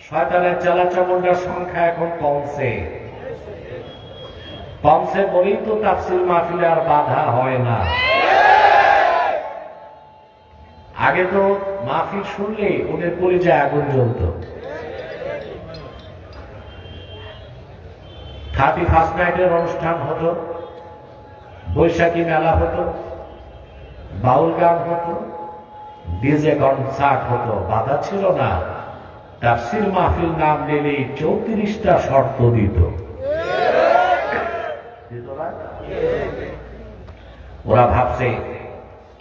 শয়তানের চেলাচামুন্ডার সংখ্যা এখন কমছে কমছে বলেই তো তাফসীর মাহফিলে আর বাধা হয় না। আগে তো মাহফিল শুনলে ওদের কলিজায় আগুন জ্বলত। 31st নাইটের অনুষ্ঠান হতো, বৈশাখী মেলা হতো, বাউল গান হতো, ডিজে কনসার্ট হতো, বাধা ছিল না। তাফসীর মাহফিল নাম নিলেই 34টা শর্ত দিত। ওরা ভাবছে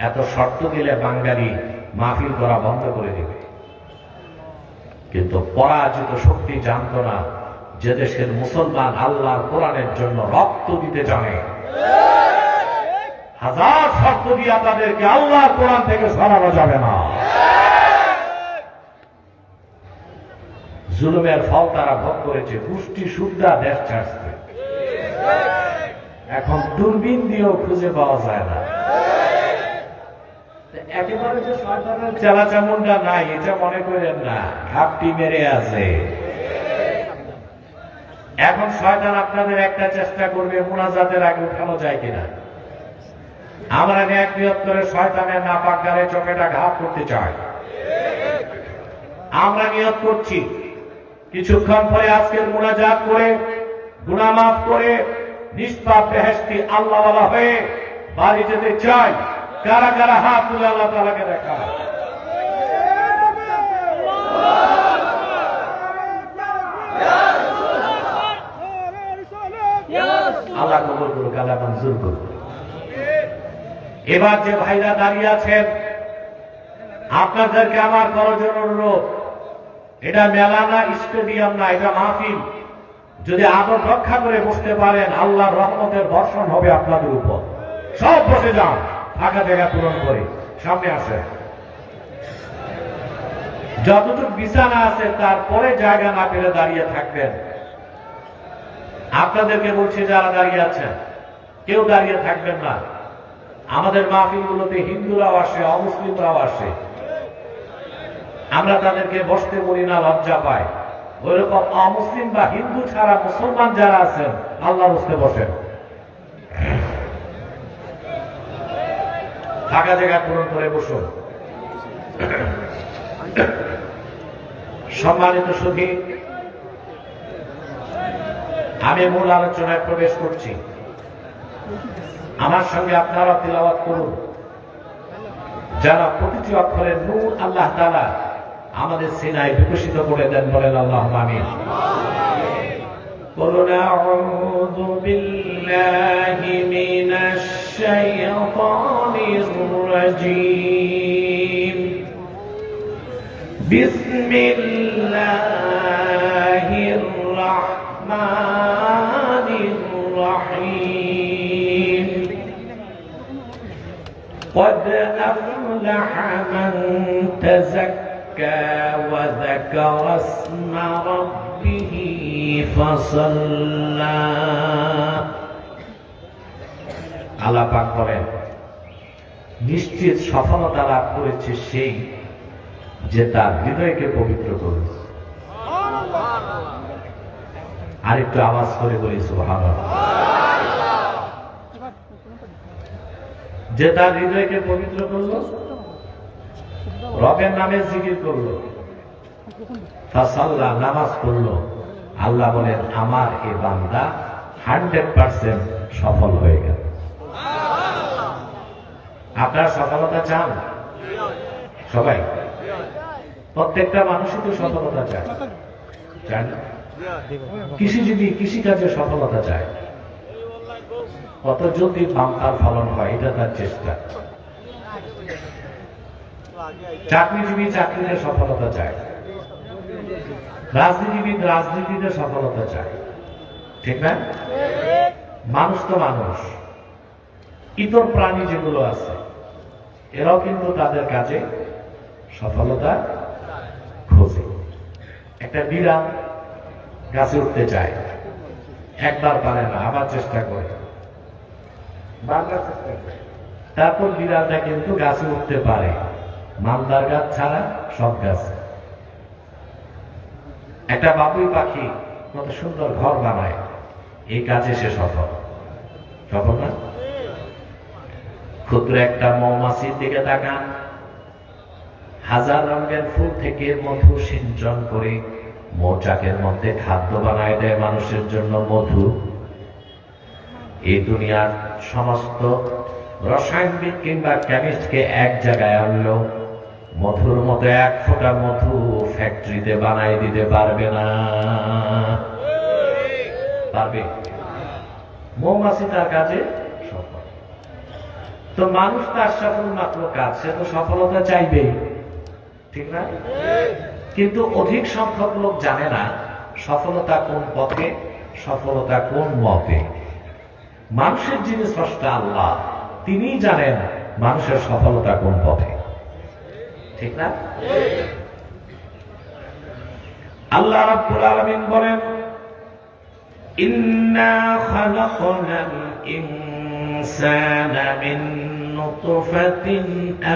এত শর্ত দিলে বাঙালি মাহফিল করা বন্ধ করে দেবে, কিন্তু পরাজিত শক্তি জানত না যে দেশের মুসলমান আল্লাহর কোরআনের জন্য রক্ত দিতে জানে। হাজার শর্ত দিয়ে তাদেরকে আল্লাহর কোরআন থেকে সরানো যাবে না। জুলুমের ফল তারা ভোগ করেছে, পুষ্টি সুদ্ধা দেশ ছাড়ছে। এখন দূরবীন দিয়েও খুঁজে পাওয়া যায় না। একেবারে যে শয়তানের চেলাচামুন্ডা নাই এটা মনে করেন না, ঘাপটি মেরে আছে। এখন শয়তান আপনাদের একটা চেষ্টা করবে, মুনাজাতের আগে উঠানো যায় কিনা। আমরা এক নিয়ত করে শয়তানের নাপাক গালে চোখেটা ঘাত করতে চাই। আমরা নিয়ত করছি কিছুক্ষণ পরে আজকের মুনাজাত করে গুনাহ মাফ করে নিষ্পাপ বেহেশতি আল্লাহওয়ালা হয়ে বাড়ি যেতে চাই। কারা কারা হাত তুলে আল্লাহ তাআলাকে দেখা। আল্লাহ কবুল করুক, আল্লাহ মঞ্জুর করুক। এবার যে ভাইরা দাঁড়িয়ে আছেন, আপনাদেরকে আমার করজোড়ে অনুরোধ, এটা মেলা না, স্টেডিয়াম না, এটা মাহফিল। যদি আদব রক্ষা করে বসতে পারেন, আল্লাহর রহমতের বর্ষণ হবে আপনাদের উপর। সব বসে যান, ফাঁকা জায়গা পূরণ করে সামনে আসে। যতটুকু বিছানা আছে তারপরে জায়গা না পেলে দাঁড়িয়ে থাকবেন। আপনাদেরকে বলছি, যারা দাঁড়িয়ে আছেন কেউ দাঁড়িয়ে থাকবেন না। আমাদের মাহফিলগুলোতে হিন্দুরাও আসে, অমুসলিমরাও আসে। আমরা তাদেরকে বসতে বলি না, লজ্জা পায়। ওইরকম অমুসলিম বা হিন্দু ছাড়া মুসলমান যারা আছেন, আল্লাহ বসতে বসেন, ফাঁকা জায়গা পূরণ করে বসুন। সম্মানিত সুধী, আমি মূল আলোচনায় প্রবেশ করছি। আমার সঙ্গে আপনারা তিলাওয়াত করুন, যারা প্রতিটি অক্ষরের নূর আল্লাহ তাআলা আমাদের সিনায় বিকশিত করে দেন। বলেন আল্লাহুম্মা আমিন। قُلْ أَعُوذُ بِاللَّهِ مِنَ الشَّيْطَانِ الرَّجِيمِ بِسْمِ اللَّهِ الرَّحْمَنِ الرَّحِيمِ قَدْ أَفْلَحَ مَنْ تَزَكَّى وَذَكَرَ اسْمَ رَبِّهِ فَصَلَّى। আল্লাহ পাক বলেন, নিশ্চিত সফলতা লাভ করেছে সেই যে তার হৃদয়কে পবিত্র করল। আর একটু আওয়াজ করে বলি সুবহানাল্লাহ। যে তার হৃদয়কে পবিত্র করলো, রবের নামে জিকির করলো, ফাসাল্লা, নামাজ পড়লো। আল্লাহ বলেন, আমার এই বান্দা 100% সফল হয়ে গেল। আপনারা সফলতা চান? সবাই, প্রত্যেকটা মানুষই তো সফলতা চায়, চান? কৃষিজীবী কৃষিকাজে সফলতা চায়, কত জলদি বাম্পার ফলন হয় এটা তার চেষ্টা। চাকরিজীবী চাকরিতে সফলতা চায়, রাজনীতিবিদ রাজনীতিতে সফলতা চায়, ঠিক না? মানুষ তো মানুষ, ইতর প্রাণী যেগুলো আছে এরাও কিন্তু তাদের কাজে সফলতা খোঁজে। একটা বিড়াল গাছে উঠতে চায়, একবার পারে না, আবার চেষ্টা করে, বারবার চেষ্টা করে, তারপর বিড়ালটা কিন্তু গাছে উঠতে পারে, মালদার গাছ ছাড়া সব গাছ। একটা বাবুই পাখি কত সুন্দর ঘর বানায়, এই কাজে সে সফল। সফল না? ক্ষুদ্র একটা মৌমাছির দিকে তাকান, হাজার রঙের ফুল থেকে মধু সিঞ্চন করে মৌচাকের মধ্যে খাদ্য বানায় দেয় মানুষের জন্য মধু। এই দুনিয়ার সমস্ত রসায়নবিদ কিংবা কেমিস্টকে এক জায়গায় আনলো, মধুর মতো এক ফোঁটা মধু ফ্যাক্টরিতে বানাই দিতে পারবে না। পারবে? মৌমাছি তার কাজে সফল। তো মানুষ তার সফল মাত্র কাজ, সে তো সফলতা চাইবেই, ঠিক না? কিন্তু অধিক সংখ্যক লোক জানে না সফলতা কোন পথে, সফলতা কোন মতে। মানুষের যিনি স্রষ্টা আল্লাহ, তিনিই জানেন মানুষের সফলতা কোন পথে, ঠিক না? আল্লাহ রাব্বুল আলামিন বলেন, ইন্না খালাকনাল ইনসানা মিন নুতফাতিন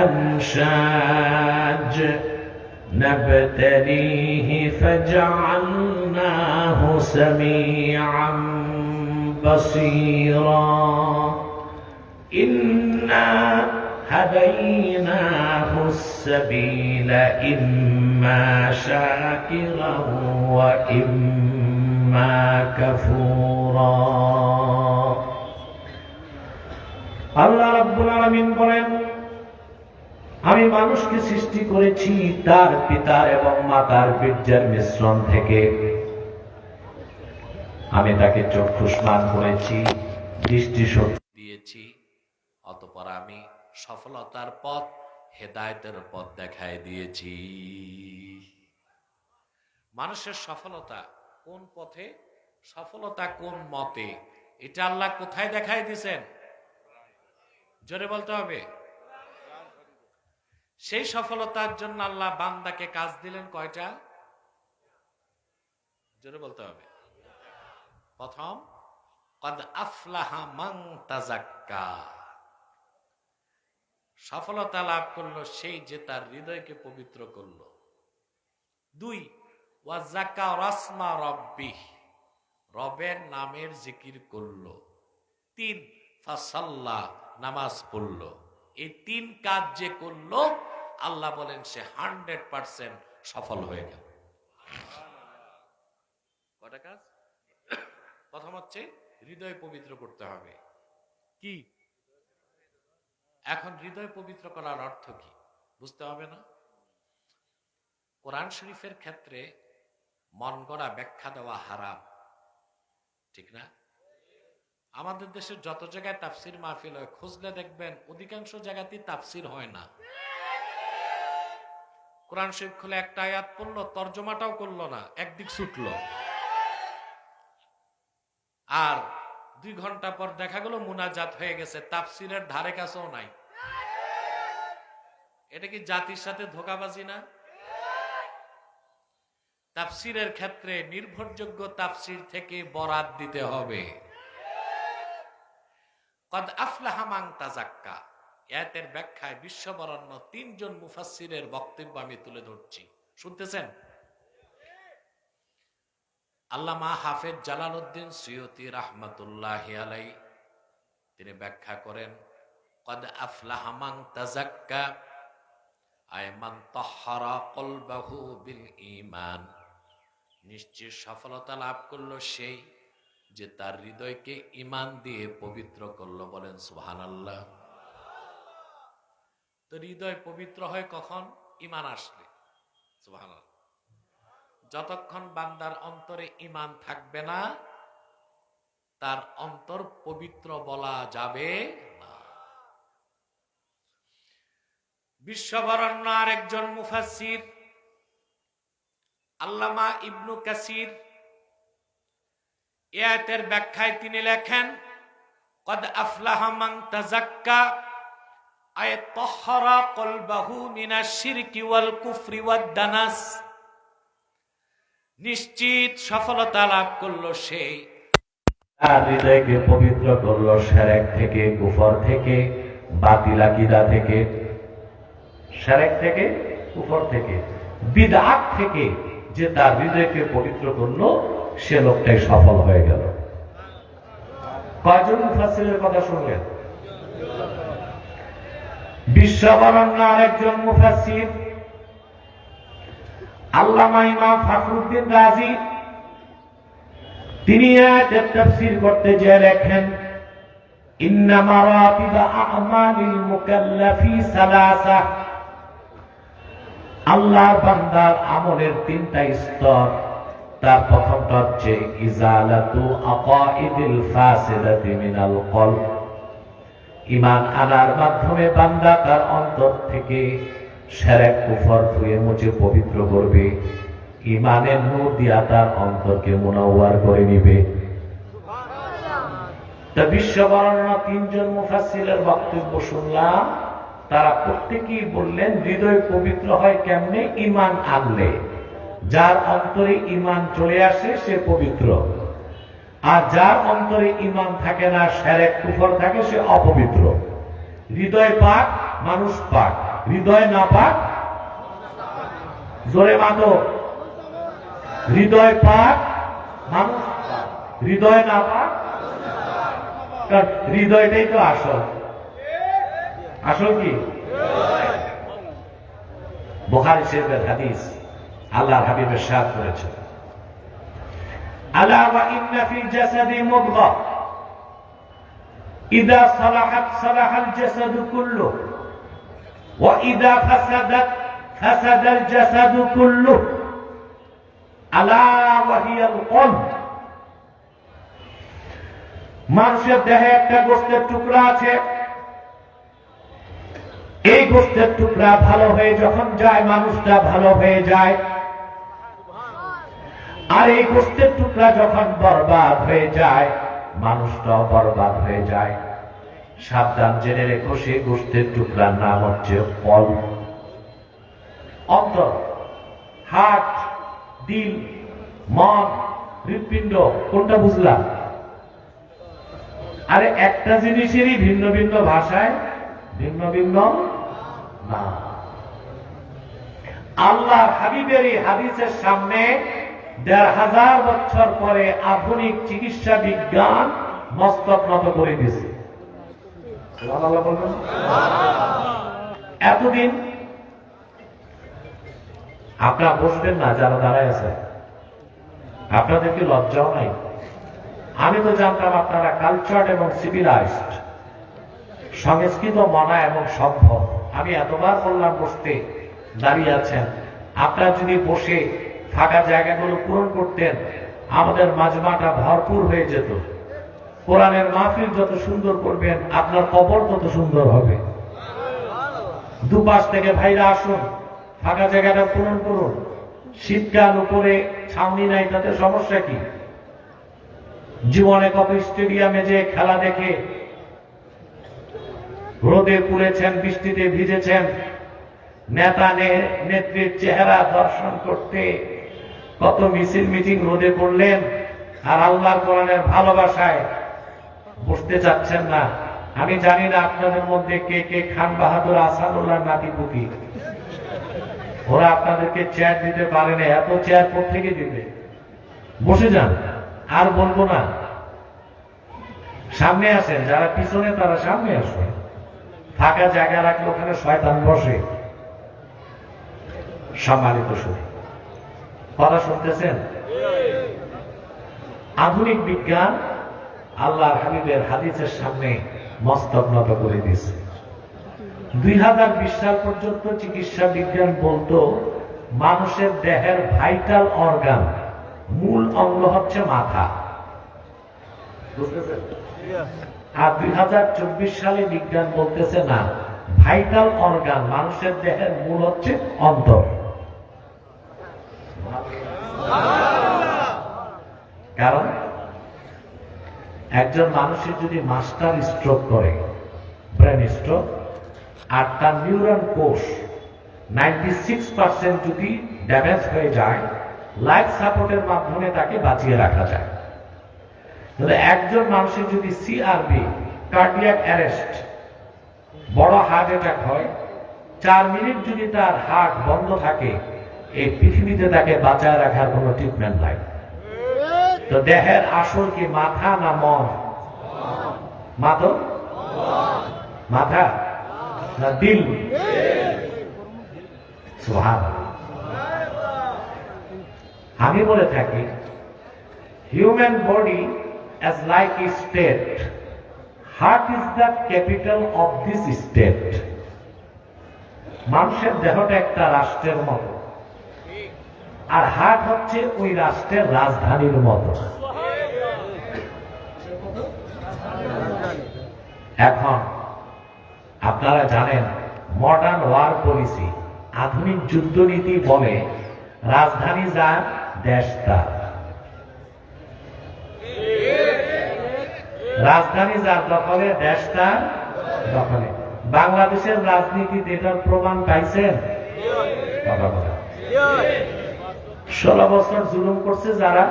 আমশাজ নাবতালিহি ফাজআলনাহু সামিআন বাসীরা ইন্না হাদাইনাহু السبيل إما شاكرا وإما كفورا। আল্লাহ রাব্বুল আলামিন বলেন, আমি মানুষকে সৃষ্টি করেছি তার পিতার এবং মাতার বীর্যের মিশ্রণ থেকে। আমি তাকে চক্ষুষ্মান করেছি, দৃষ্টিশক্তি দিয়েছি, অতঃপর আমি সফলতার পথ, হেদায়েতের পথ দেখায় দিয়েছি। মানুষের সফলতা কোন পথে, সফলতা কোন মতে, এটা আল্লাহ কোথায় দেখায় দিয়েছেন? জোরে বলতে হবে। সেই সফলতার জন্য আল্লাহ বান্দাকে কাজ দিলেন কয়টা? জোরে বলতে হবে। প্রথম, কদ আফলাহা মান তাযাক্কা, সফলতা লাভ করলো সেই যে তার হৃদয়কে পবিত্র করলো। দুই, ওয়া যাকারা রাসমা রাব্বিহ, রবের নামের জিকির করলো। তিন, ফাসাল্লা, নামাজ পড়লো। এই তিন কাজ যে করলো, আল্লাহ বলেন সে 100% সফল হয়ে গেল। কটা কাজ? প্রথম হচ্ছে হৃদয় পবিত্র করতে হবে। কি? এখন হৃদয় পবিত্র করার অর্থ কি বুঝতে হবে না? কোরআন শরীফের ক্ষেত্রে মন গড়া ব্যাখ্যা দেওয়া হারাম, ঠিক না? আমাদের দেশে যত জায়গায় তাফসির মাহফিল হয়, খুঁজলে দেখবেন অধিকাংশ জায়গাতেই তাফসির হয় না। কোরআন শরীফ খুলে একটা আয়াত পড়লো, তর্জমাটাও করলো না, একদিক ছুটলো, আর 2 ঘন্টা পর দেখা গেল মুনাজাত হয়ে গেছে, তাফসিরের ধারে কাছেও নাই। এটা কি জাতির সাথে ধোঁকাবাজি না? তাফসিরের ক্ষেত্রে নির্ভরযোগ্য তাফসির থেকে বরাত দিতে হবে। কদ আফলাহা মান তাযাক্কা, আয়াতের ব্যাখ্যায় বিশ্ববরেণ্য 3 জন মুফাসসিরের বক্তব্য আমি তুলে ধরছি, শুনতেছেন? আল্লামা হাফেজ জালালউদ্দিন সুয়ুতী রাহমাতুল্লাহি আলাইহি তিনি ব্যাখ্যা করেন, কদ আফলাহা মান তাযাক্কা আয় মান তাহহারা কলবাহু বিল ঈমান, নিশ্চয় সফলতা লাভ করলো সেই যে তার হৃদয়কে ঈমান দিয়ে পবিত্র করলো। বলেন সুবহানাল্লাহ। তো হৃদয় পবিত্র হয় কখন? ঈমান আসলে। সুবহানাল্লাহ। যতক্ষণ বান্দার অন্তরে ঈমান থাকবে না, তার অন্তর পবিত্র বলা যাবে না। বিশ্ববরেণ্য আরেকজন মুফাসসির আল্লামা ইবনু কাসির এই আয়াতের ব্যাখ্যায় তিনি লেখেন, কদ আফলাহা মান তাযাক্কা আয় তাহহারা কলবাহু মিনাশ শিরকি ওয়াল কুফরি ওয়াদ দানাস, নিশ্চিত সফলতা লাভ করলো সেই তার হৃদয়কে পবিত্র করলো শিরক থেকে, কুফর থেকে, বাতিল আকীদা থেকে, শিরক থেকে, কুফর থেকে, বিদআত থেকে, যে তার হৃদয়কে পবিত্র করলো, সে লোকটাই সফল হয়ে গেল। কয়জন মুফাসসিরের কথা শুনলেন? বিশ্ববরেণ্য আরেকজন মুফাসসির আল্লামা ইমাম ফখরুদ্দীন রাজি, তিনি আয়াতের তাফসীর করতে গিয়ে লেখেন, ইন্না মারাতিব আ'মালিল মুকাল্লাফি সালাসা, আল্লাহর বান্দার আমলের তিনটা স্তর। তার প্রথমটা হচ্ছে ইজালাতু আকাইদিল ফাসিদাতি মিনাল কলব, ঈমান আনার মাধ্যমে বান্দা তার অন্তর থেকে শিরক কুফর ধুয়ে মুছে পবিত্র করবে, ঈমানের নূর দিয়া তার অন্তরকে মুনাওয়ার করে নিবে। তা বিশ্ববরেণ্য তিনজন মুফাসসিরের বক্তব্য শুনলাম, তারা প্রত্যেকেই বললেন হৃদয় পবিত্র হয় কেমনে? ঈমান আনলে। যার অন্তরে ঈমান চলে আসে সে পবিত্র, আর যার অন্তরে ঈমান থাকে না, শিরক কুফর থাকে, সে অপবিত্র। হৃদয় পাক, মানুষ পাক। হৃদয় না পাক, জোরে মানো, হৃদয় পাক, মানুষ পাক। হৃদয় না পাক, কারণ হৃদয়টাই তো আসল। আসল কি? বুখারী শরীফের হাদিস, আল্লাহর হাবিব ইরশাদ করেছেন, আলা ওয়া ইন্না ফিল জাসাদি মুদগা ইযা সালাহাত সালাহাল জাসাদু কুল্লু ওয়া ইযা ফাসাদাত ফাসাদাল জাসাদু কুল্লু আলা ওয়া হিয়াল কলব। মানুষের দেহে একটা গোশতের টুকরা আছে, এই গোশতের টুকরা ভালো হয়ে যখন যায়, মানুষটা ভালো হয়ে যায়। আর এই গোশতের টুকরা যখন বরবাদ হয়ে যায়, মানুষটাও বরবাদ হয়ে যায়। সাবধান জেনে রেখো, সেই গোশতের টুকরার নাম হচ্ছে কলব, অন্তর। হার্ট, দিল, মন, হৃৎপিণ্ড, কোনটা বুঝলাম? আরে একটা জিনিসেরই ভিন্ন ভিন্ন ভাষায় ভিন্ন ভিন্ন না। আল্লাহ হাবিবের এই হাদিসের সামনে ১৫০০ বছর পরে আধুনিক চিকিৎসা বিজ্ঞান মস্তক নত করে দিয়েছে। এতদিন আপনারা বসবেন না, যারা দাঁড়ায় আছে, আপনাদের কি লজ্জাও নাই? আমি তো জানতাম আপনারা কালচার্ড এবং সিভিলাইজড, সংস্কৃত মনা এবং সভ্য। আমি এতবার বললাম বসতে, দাঁড়িয়ে আছেন। আপনারা যদি বসে ফাঁকা জায়গাগুলো পূরণ করতেন, আমাদের মাজমাটা ভরপুর হয়ে যেত। কোরআনের মাহফিল যত সুন্দর করবেন, আপনার কবর তত সুন্দর হবে। দুপাশ থেকে ভাইরা আসুন, ফাঁকা জায়গাটা পূরণ করুন। শীতকাল, উপরে ছাউনি নাই, তাতে সমস্যা কি? জীবনে কত স্টেডিয়ামে যে খেলা দেখে রোদে পুড়েছেন, বৃষ্টিতে ভিজেছেন, নেতা নেত্রীর চেহারা দর্শন করতে কত মিছিল মিটিং রোদে পড়লেন, আর আল্লাহর কোরআনের ভালোবাসায় বসতে চাচ্ছেন না। আমি জানি না আপনাদের মধ্যে কে কে খান বাহাদুর আসাদুল্লাহ নাতিপুতি, ওরা আপনাদেরকে চেয়ার দিতে পারে না। এত চেয়ার কোত্থেকে দিবে? বসে যান, আর বলবো না। সামনে আসেন, যারা পিছনে তারা সামনে আসেন। ফাঁকা জায়গা রাখলে ওখানে শয়তান বসে। সম্মানিত শুনে কথা শুনতেছেন? আধুনিক বিজ্ঞান আল্লাহর হাবিবের হাদিসের সামনে মস্তক নত করে দিয়েছে। ২০২০ সাল পর্যন্ত চিকিৎসা বিজ্ঞান বলতো মানুষের দেহের ভাইটাল অর্গান, মূল অঙ্গ হচ্ছে মাথা। আর ২০২৪ সালে বিজ্ঞান বলতেছে না, ভাইটাল অর্গান, মানুষের দেহের মূল হচ্ছে অন্তর। কারণ একজন মানুষের যদি মাস্টার স্ট্রোক করে, ব্রেন স্ট্রোক, আর তার নিউরন কোষ 96% যদি ড্যামেজ হয়ে যায়, লাইফ সাপোর্টের মাধ্যমে তাকে বাঁচিয়ে রাখা যায়। তাহলে একজন মানুষের যদি সিআরবি, কার্ডিয়াক অ্যারেস্ট, বড় হার্ট অ্যাটাক হয়, 4 মিনিট যদি তার হার্ট বন্ধ থাকে, এই পৃথিবীতে তাকে বাঁচায় রাখার কোনো ট্রিটমেন্ট নাই। তো দেহের আসল কি মাথা না মন? মাথা না দিল? সুবহানাল্লাহ। আমি বলে থাকি human body as like a state, heart is the capital of this state. মানুষের দেহটা একটা রাষ্ট্রের মতো, আর হার্ট হচ্ছে ওই রাষ্ট্রের রাজধানীর মতো। এখন আপনারা জানেন মডার্ন ওয়ার পলিসি, আধুনিক যুদ্ধনীতি বলে রাজধানী যার দেশ তার, রাজধানী যার দখলে দেশ তার দখলে। বাংলাদেশের রাজনীতিতে এটার প্রমাণ পাইছেন? 16 বছর জুলুম করছে যারা,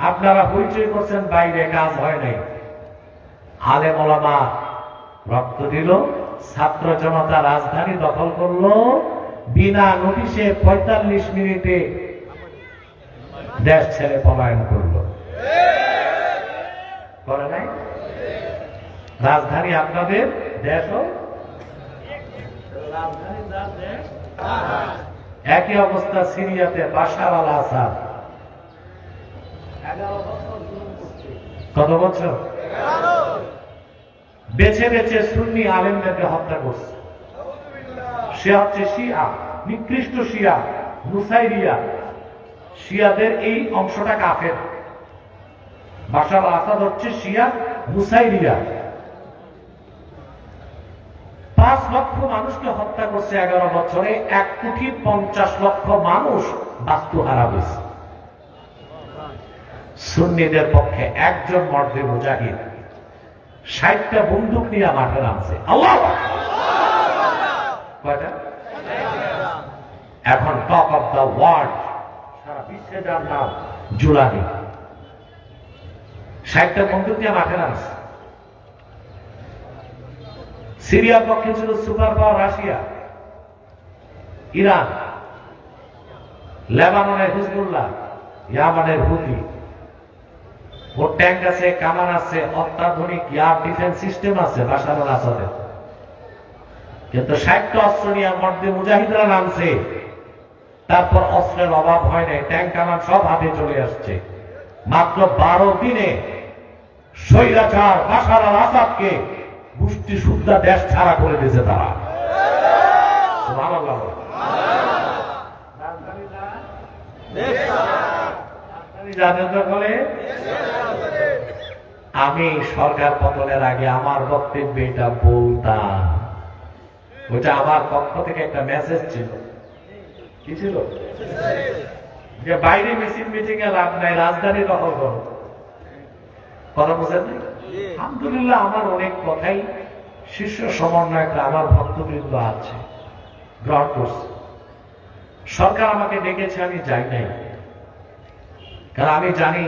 আপনারা হইচই করছেন, বাইরে কাজ হয় নাই। আলেম ওলামা রক্ত দিল, ছাত্র জনতা রাজধানী দখল করলো, বিনা নোটিশে 45 মিনিটে দেশ ছেড়ে পলায়ন করলো। করে নাই? রাজধানী আপনাদের, দেশ একই অবস্থা সিরিয়াতে বাশার আল আসাদ। 11 বছর জুলুম করছে। কত বছর? বেছে বেছে সুন্নি আলেমদেরকে হত্যা করছে। সে হচ্ছে শিয়া, নিকৃষ্ট শিয়া, নুসাইরিয়া। শিয়াদের এই অংশটা কাফের। বাশার আল আসাদ হচ্ছে শিয়া, নুসাইরিয়া। 5 লক্ষ মানুষকে হত্যা করছে 11 বছরে। 1,50,00,000 মানুষ বাস্তুহারা হয়েছে। সুন্নিদের পক্ষে একজন মর্দে মুজাহিদ 60টা বন্দুক নিয়ে মাঠে নামছে। আল্লাহু আকবার। এখন টপ অফ দ্য ওয়ার্ল্ড, সারা বিশ্বে যার নাম জুলানি, 60টা বন্দুক নিয়ে মাঠে নামছে। সিরিয়ার পক্ষে ছিল সুপার পাওয়ার রাশিয়া, ইরান, লেবাননের হিজবুল্লাহ, ইয়ামানের হুতি। ওর ট্যাঙ্ক আছে, কামান আছে, অত্যাধুনিক এয়ার ডিফেন্স সিস্টেম আছে বাশার আল আসাদের। কিন্তু 60টা অস্ত্র নিয়ে মর্দে মুজাহিদরা নামছে। তারপর অস্ত্রের অভাব হয় নাই, ট্যাঙ্ক কামান সব হাতে চলে আসছে। মাত্র 12 দিনে স্বৈরাচার বাশার আল আসাদকে গোষ্ঠী সুদ্ধা দেশ ছাড়া করে দিয়েছে তারা। সুবহানাল্লাহ। আমি সরকার পতনের আগে আমার বক্তব্যে এটা বলতাম, ওটা আমার পক্ষ থেকে একটা মেসেজ ছিল। কি ছিল? যে বাইরে মিছিল মিটিং এ লাভ নাই, রাজধানী দখল করো। কথা বুঝেন? আলহামদুলিল্লাহ, আমার অনেক কথাই শীর্ষ সমন্বয়করা, আমার ভক্তবৃন্দ আছে, গ্রহণ করছে। সরকার আমাকে ডেকেছে, আমি যাই নাই। কারণ আমি জানি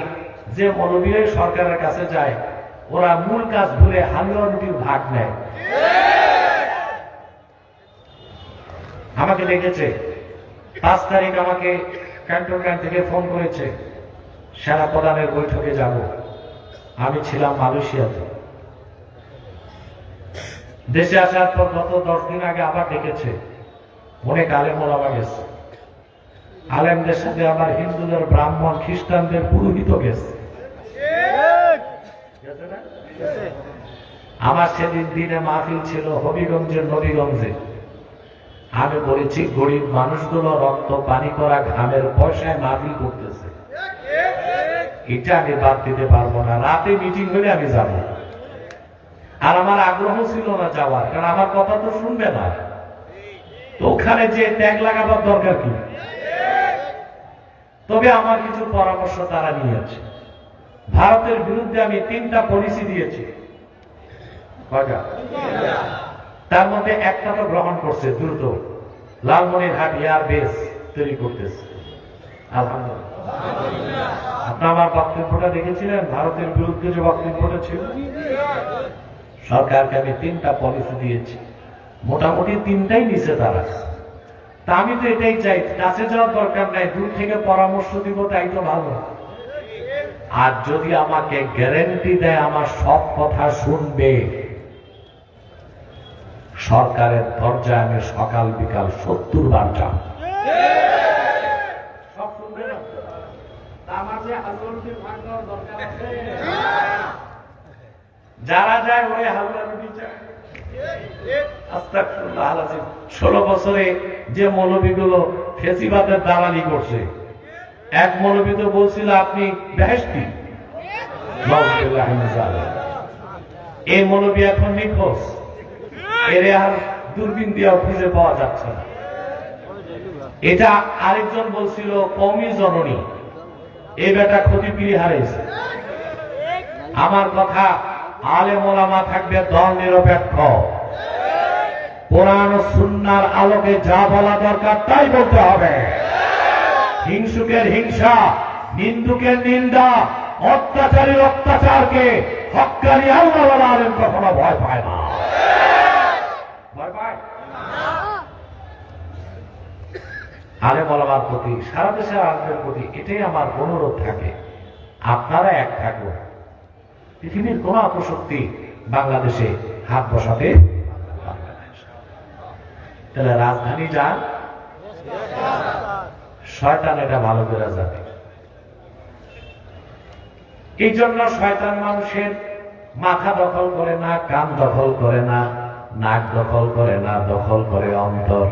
যে মৌলবীরা সরকারের কাছে যায়, ওরা মূল কাজ ভুলে হালুয়া রুটির ভাগ নেয়। আমাকে ডেকেছে 5 তারিখ, আমাকে ক্যান্টনমেন্ট থেকে ফোন করেছে, সেনা প্রধানের বৈঠকে যাব। আমি ছিলাম মালয়েশিয়াতে। দেশে আসার পর গত 10 দিন আগে আবার ডেকেছে। অনেক আলেম ওলামা গেছে। আলেমদের সাথে আবার হিন্দুদের, ব্রাহ্মণ, খ্রিস্টানদের পুরোহিত গেছে। আমার সেদিন দিনে মাহফিল ছিল হবিগঞ্জের নবীগঞ্জে। আমি বলেছি, গরিব মানুষগুলো রক্ত পানি করা ঘামের পয়সায় মাহফিল করতেছে, এটা আমি বাদ দিতে পারবো না। রাতে মিটিং হলে আমি যাব। আর আমার আগ্রহ ছিল না যাওয়ার, কারণ আমার কথা তো শুনবে না। তো ওখানে যে ট্যাগ লাগাবার দরকার কি? তবে আমার কিছু পরামর্শ তারা নিয়েছে। ভারতের বিরুদ্ধে আমি 3টা পলিসি দিয়েছি। তার মধ্যে একটা তো গ্রহণ করছে, দ্রুত লালমনিরহাট এয়ার বেস তৈরি করতেছে। আলহামদুলিল্লাহ। আপনার আমার বক্তব্যটা দেখেছিলেন, ভারতের বিরুদ্ধে যে বক্তব্যটা ছিল। সরকারকে আমি 3টা পলিসি দিয়েছি, মোটামুটি 3টাই নিছে তারা। তা আমি তো এটাই চাই, কাছে যাওয়ার দরকার নাই, দূর থেকে পরামর্শ দিব, তাই তো ভালো। আর যদি আমাকে গ্যারান্টি দেয় আমার সব কথা শুনবে, সরকারের দরজায় আমি সকাল বিকাল 70 বার যাব। সব শুনবে না, আমার যে হালুয়ারুটির ভাগ দেওয়ার দরকার আছে? যারা যায় ওই হালুয়ারুটি চায়। 16 বছরে যে মৌলবীগুলো ফেসিবাদের দালালি করছে, এক মৌলবী তো বলছিল আপনি বেহেশতি। এই মৌলবী এখন নিখোঁজ, এর আর দূরবীন দিয়েও খুঁজে পাওয়া যাচ্ছে না। এটা আরেকজন বলছিল কওমি জননী, এই বেটা ক্ষতিপিরি হারাইছে। আমার কথা, আলেম ওলামা থাকবে দল নিরপেক্ষ, কোরআন ও সুন্নাহর আলোকে যা বলা দরকার তাই বলতে হবে। হিংসুকের হিংসা, নিন্দুকের নিন্দা, অত্যাচারীর অত্যাচারকে হক্কানি আল্লাহওয়ালা আলেম কখনো ভয় পায় না। ভয় পায় আলেম ওলামার প্রতি, সারা দেশের আলেমদের প্রতি এটাই আমার অনুরোধ থাকে, আপনারা এক থাকুন। পৃথিবীর কোন অপশক্তি বাংলাদেশে হাত বসাতে পারবে না। তাহলে রাজধানী যান, শয়তান এটা ভালো করে যাবে। এই জন্য শয়তান মানুষের মাথা দখল করে না, কান দখল করে না, নাক দখল করে না, দখল করে অন্তর।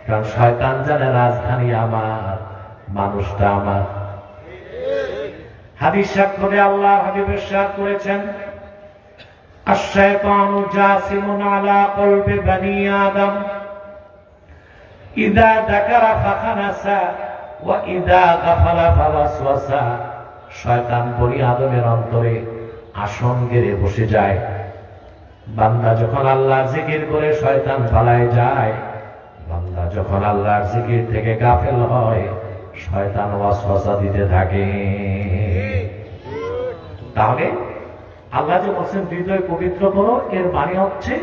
কারণ শয়তান জানে রাজধানী আমার, মানুষটা আমার। হাদিস সাক্ষ্যে আল্লাহ হাবিবের সাথ করেছেন, আশ-শায়তানু জাসিমুন আলা কলবি বনি আদম ইযা যাকারা ফাখানাসা ওয়া ইযা গাফালা ফাওয়াসওয়াসা। শয়তান বনি আদমের অন্তরে আসন গেড়ে বসে যায়। বান্দা যখন আল্লাহর জিকির করে শয়তান পালায় যায়, বান্দা যখন আল্লাহর জিকির থেকে গাফেল হয় শয়তান ওয়াসওয়াসা দিতে থাকে। তাহলে আল্লাহ যে বলছেন হৃদয় পবিত্র করো, এর মানে হচ্ছে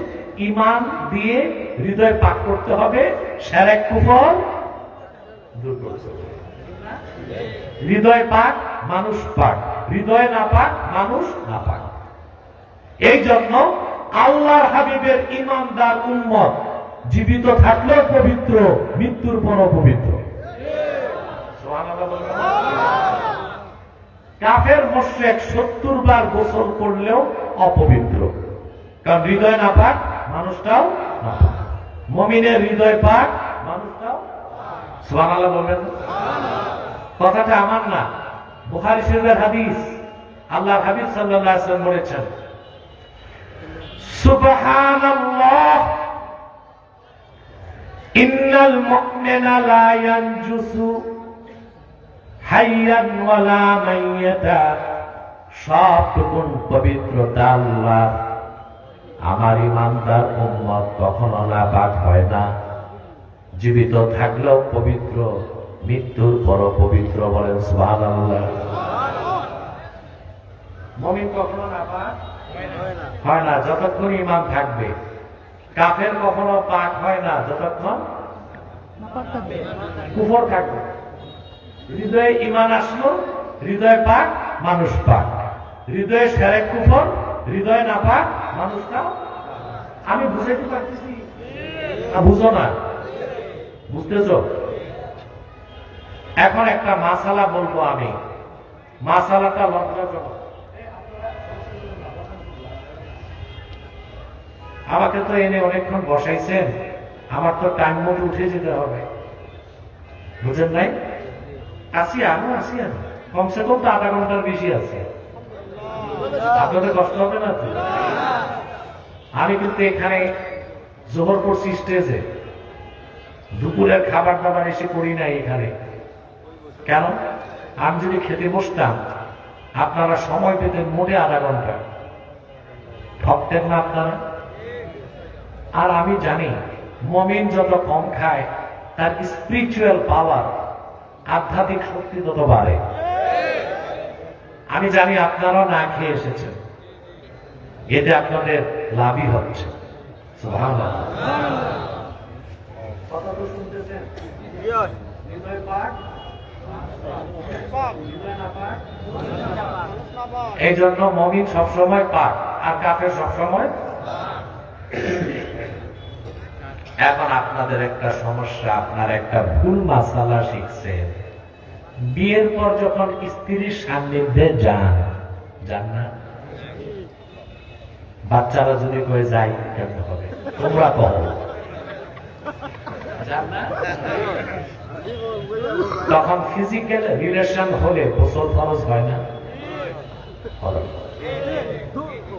ঈমান দিয়ে হৃদয় পাক করতে হবে, শিরক কুফর দূর করতে হবে। হৃদয় পাক মানুষ পাক, হৃদয় না পাক মানুষ না পাক। এই জন্য আল্লাহর হাবিবের ঈমানদার উম্মত জীবিত থাকলেও পবিত্র, মৃত্যুর পরও পবিত্র। সুবহানাল্লাহ বলবেন। কাফের মুশরিক 70 বার গোসল করলেও অপবিত্র, কারণ হৃদয় না পাক মানুষটাও না পাক। মুমিনের হৃদয় পাক, মানুষটাও। সুবহানাল্লাহ বলবেন। কথাটা আমার না, বুখারী শরীফের হাদিস। আল্লাহর হাবিব সাল্লাল্লাহু আলাইহি ওয়াসাল্লাম বলেছেন, সুবহানাল্লাহ ইন্নাল মুমিনা লা ইয়ানজুসু হাইয়ান ওয়ালা মাইয়াতা। সবটুকুন পবিত্রতা আল্লাহ। আমার ঈমানদার উম্মত কখনো নাপাক হয় না, জীবিত থাকলেও পবিত্র, মৃত্যুর পরও পবিত্র। বলেন সুবহানাল্লাহ। মুমিন কখনো নাপাক হয় না যতক্ষণ ঈমান থাকবে। কাফের কখনো পাক হয় না যতক্ষণ কুফর থাকবে। হৃদয়ে ঈমান আসলো, হৃদয় পাক, মানুষ পাক। হৃদয়ে শিরক কুফর, হৃদয় না পাক, মানুষটা। আমি বুঝাইতে পারতেছি না? বুঝো না? বুঝতেছ? এখন একটা মাসালা বলবো আমি, মাসালাটা লজ্জাজনক। আমাকে তো এনে অনেকক্ষণ বসাইছেন, আমার তো টাইম মতো উঠে যেতে হবে, বুঝেন নাই? আসিয়া কমসে কম তো আধা ঘন্টার বেশি আছে। আপনাদের কষ্ট হবে না তো? আমি কিন্তু এখানে জোহর করছি স্টেজে, দুপুরের খাবার দাবার এসে করি নাই এখানে। কেন? আমি যদি খেতে বসতাম আপনারা সময় পেতেন মোটে আধা ঘন্টা, ঠকতেন না আপনারা। আর আমি জানি মুমিন যত কম খায় তার স্পিরিচুয়াল পাওয়ার, আধ্যাত্মিক শক্তি তত বাড়ে। আমি জানি আপনারাও না খেয়ে এসেছেন, এতে আপনাদের লাভই হচ্ছে। সুবহানাল্লাহ। কথা তো শুনতেছেন? হৃদয় পাক, হৃদয় না পাক। এই জন্য মুমিন সবসময় পাক আর কাফের সবসময়। এখন আপনাদের একটা সমস্যা, আপনার একটা ভুল মাসালা শিখছেন। বিয়ের পর যখন স্ত্রীর সান্নিধ্যে যান না, বাচ্চারা যদি কয়ে যাই কেমন হবে? তোমরা কহ যান না। তখন ফিজিক্যাল রিলেশন হলে গোসল ফরজ হয় না?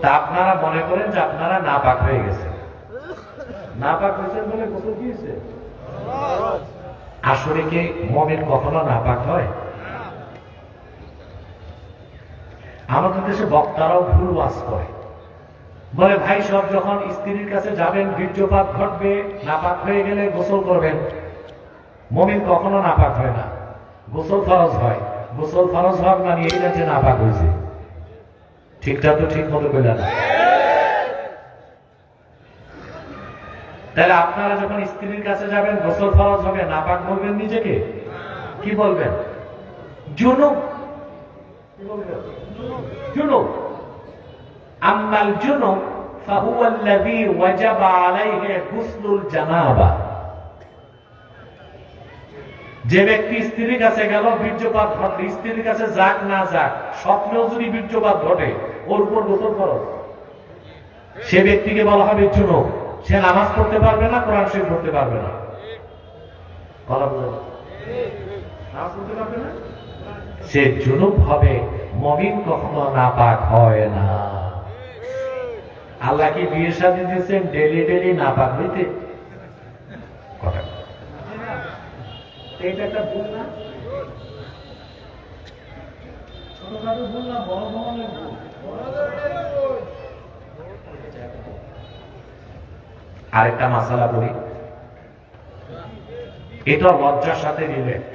তা আপনারা মনে করেন যে আপনারা নাপাক হয়ে গেছেন, নাপাক হয়েছেন বলে গোসল দিয়েছে। আসলে কি মুমিন কখনো নাপাক হয়? আমাদের দেশে বক্তারাও ভুল ওয়াজ করে, বলে ভাই সব যখন স্ত্রীর কাছে যাবেন বীর্যপাত ঘটবে, নাপাক হয়ে গেলে গোসল করবেন। মুমিন কখনো নাপাক হয় না, গোসল ফরজ হয়। গোসল ফরজ হওয়ার মানে এই না যে নাপাক হয়েছে। ঠিকটা তো ঠিক মতো বললেন না। তাহলে আপনারা যখন স্ত্রীর কাছে যাবেন গোসল ফরজ হবে, নাপাক বলবেন নিজেকে? কি বলবেন? জুনুব। জুনুব। আম্মাল জুনুব ফাহুয়া আল্লাযী ওয়াজাবা আলাইহি গুসলুল জানাবা। যে ব্যক্তি স্ত্রীর কাছে গেল, বীর্যপাত ঘটে, স্ত্রীর কাছে যাক না যাক, স্বপ্নেও যদি বীর্যপাত ঘটে, ওর উপর গোসল ফরজ। সে ব্যক্তিকে বলা হবে জুনুব। সে নামাজ পড়তে পারবে না, কোরআন শরীফ পড়তে পারবে না। নামাজ পড়তে পারবে না, সে জুনুব হবে। মুমিন কখনো নাপাক হয় না। আল্লাহ কি বিয়ে শাদী দিয়েছেন ডেলি ডেলি নাপাক হইতে? এইটা একটা ভুল না? ছোটখাটো ভুল না, বড় ধরনের ভুল। আরেকটা মাসালা বলি, এটা লজ্জার সাথে রিলেট,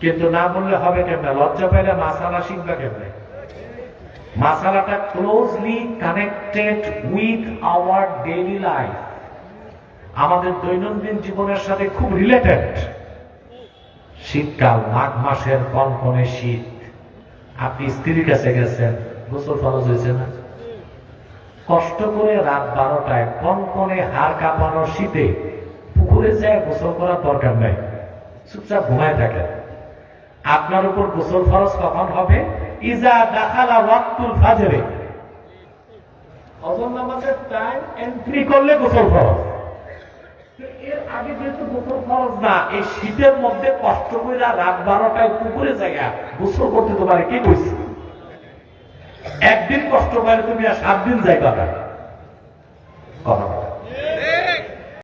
কিন্তু না বললে হবে কেমনে? লজ্জা পেলে মাসালা শিখবে কেমনে? মাসালাটা closely connected with our daily life, আমাদের দৈনন্দিন জীবনের সাথে খুব রিলেটেড। শীতকাল, মাঘ মাসের কনকনে শীত, আপনি স্ত্রীর কাছে গেছেন, গোসল ফরজ হয়েছে না? কষ্ট করে রাত 12টায় কনকনে হাড় কাঁপানো শীতে পুকুরে যায় গোসল করার দরকার নাই, চুপচাপ ঘুমায় থাকেন। আপনার উপর গোসল ফরজ কখন হবে? ইজা দাখালা ওয়াক্তুল ফাজরে, ফজর নামাজের টাইম এন্ট্রি করলে গোসল ফরজ। এর আগে যেহেতু গোসল ফরজ না, এই শীতের মধ্যে কষ্ট করে রাত 12টায় পুকুরে জায়গা গোসল করতে তো পারে কি কইছে? একদিন কষ্ট করে তুমি আর 7 দিন যাইবা না। কথা